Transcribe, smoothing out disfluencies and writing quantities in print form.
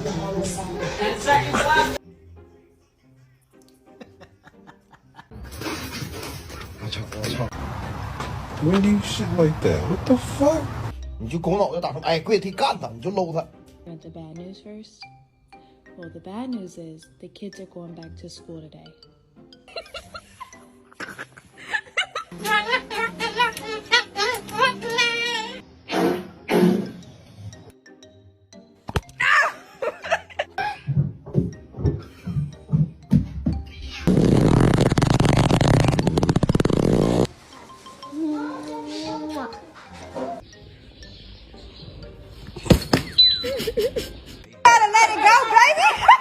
10 seconds left. Winning shit like that. What the fuck? 你就狗脑袋打上，哎，跪地干他，你就搂他。 Want the bad news first? Well, the bad news is the kids are going back to school today. Gotta let it go, baby.